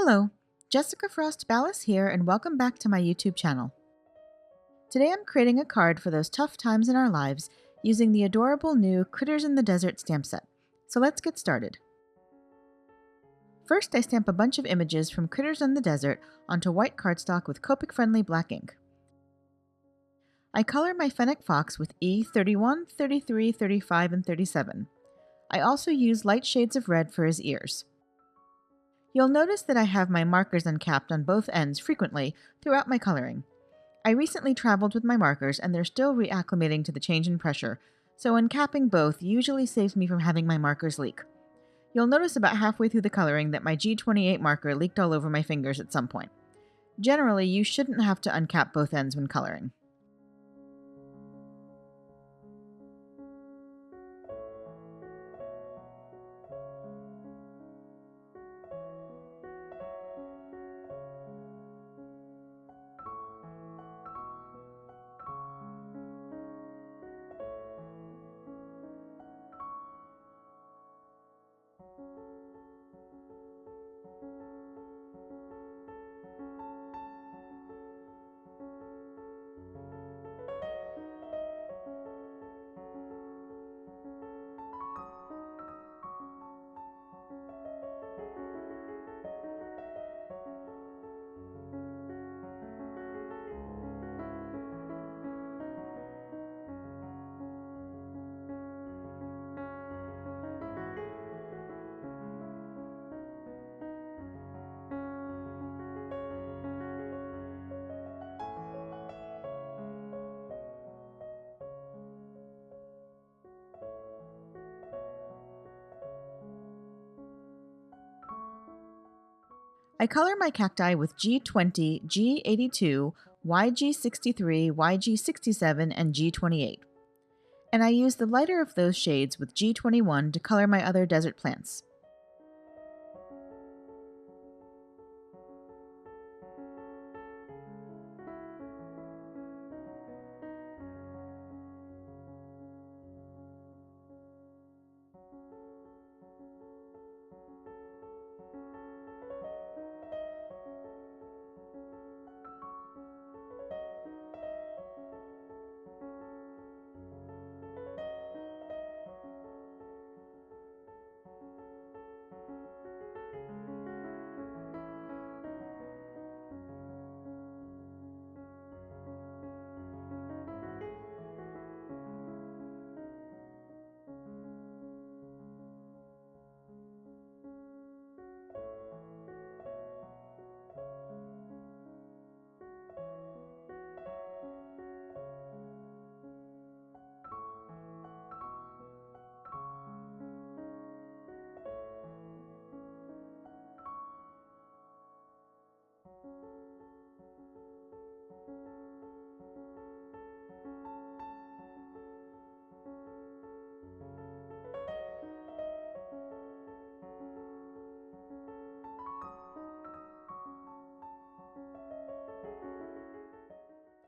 Hello, Jessica Frost-Ballas here, and welcome back to my YouTube channel. Today I'm creating a card for those tough times in our lives using the adorable new Critters in the Desert stamp set. So let's get started. First, I stamp a bunch of images from Critters in the Desert onto white cardstock with Copic-friendly black ink. I color my fennec fox with E31, 33, 35, and 37. I also use light shades of red for his ears. You'll notice that I have my markers uncapped on both ends frequently throughout my coloring. I recently traveled with my markers and they're still reacclimating to the change in pressure, so uncapping both usually saves me from having my markers leak. You'll notice about halfway through the coloring that my G28 marker leaked all over my fingers at some point. Generally, you shouldn't have to uncap both ends when coloring. I color my cacti with G20, G82, YG63, YG67, and G28. And I use the lighter of those shades with G21 to color my other desert plants.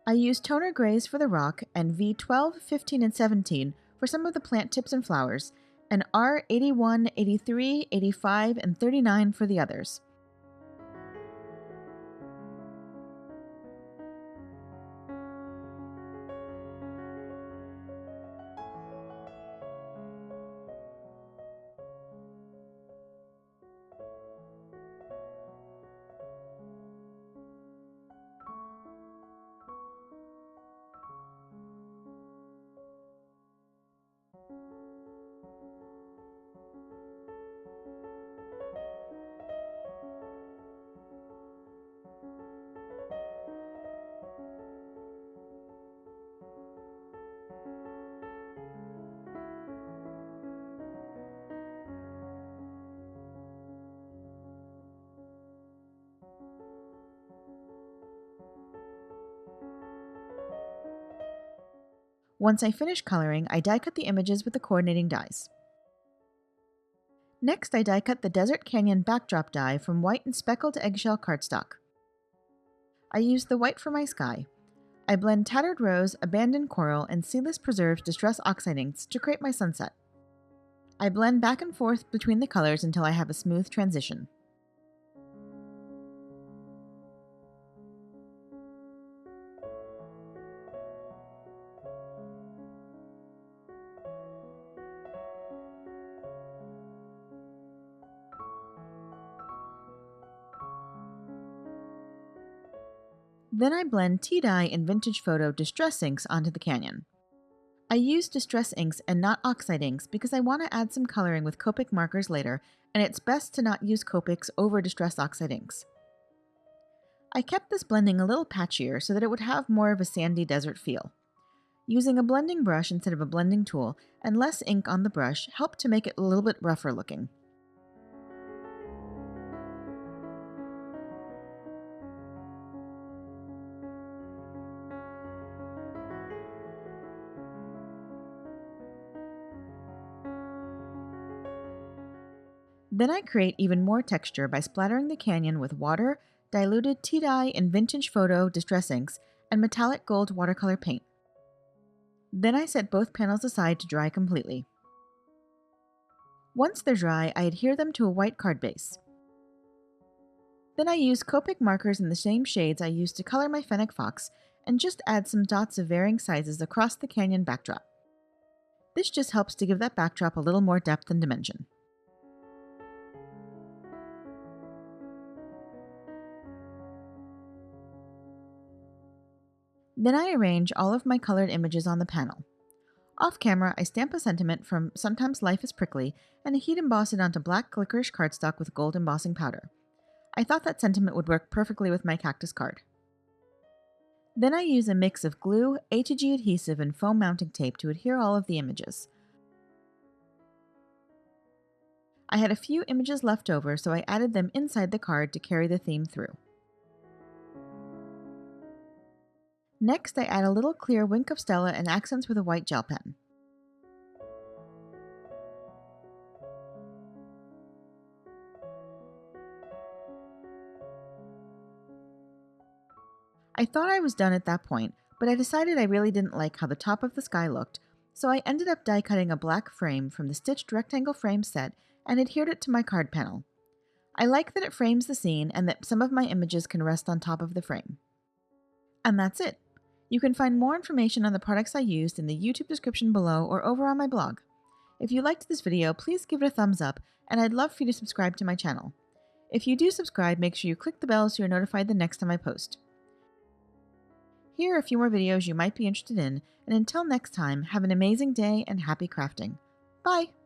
I use toner grays for the rock and V12, 15, and 17 for some of the plant tips and flowers, and R81, 83, 85, and 39 for the others. Once I finish coloring, I die cut the images with the coordinating dies. Next, I die cut the Desert Canyon backdrop die from white and speckled eggshell cardstock. I use the white for my sky. I blend Tattered Rose, Abandoned Coral, and Sealess Preserves Distress Oxide inks to create my sunset. I blend back and forth between the colors until I have a smooth transition. Then I blend tea dye and vintage photo distress inks onto the canyon. I use distress inks and not oxide inks because I want to add some coloring with Copic markers later, and it's best to not use Copics over distress oxide inks. I kept this blending a little patchier so that it would have more of a sandy desert feel. Using a blending brush instead of a blending tool and less ink on the brush helped to make it a little bit rougher looking. Then I create even more texture by splattering the canyon with water, diluted tea dye and vintage photo distress inks, and metallic gold watercolor paint. Then I set both panels aside to dry completely. Once they're dry, I adhere them to a white card base. Then I use Copic markers in the same shades I used to color my fennec fox and just add some dots of varying sizes across the canyon backdrop. This just helps to give that backdrop a little more depth and dimension. Then I arrange all of my colored images on the panel. Off camera, I stamp a sentiment from Sometimes Life is Prickly and heat emboss it onto black licorice cardstock with gold embossing powder. I thought that sentiment would work perfectly with my cactus card. Then I use a mix of glue, A2G adhesive, and foam mounting tape to adhere all of the images. I had a few images left over, so I added them inside the card to carry the theme through. Next, I add a little clear wink of Stella and accents with a white gel pen. I thought I was done at that point, but I decided I really didn't like how the top of the sky looked, so I ended up die cutting a black frame from the stitched rectangle frame set and adhered it to my card panel. I like that it frames the scene and that some of my images can rest on top of the frame. And that's it. You can find more information on the products I used in the YouTube description below or over on my blog. If you liked this video, please give it a thumbs up, and I'd love for you to subscribe to my channel. If you do subscribe, make sure you click the bell so you're notified the next time I post. Here are a few more videos you might be interested in, and until next time, have an amazing day and happy crafting. Bye!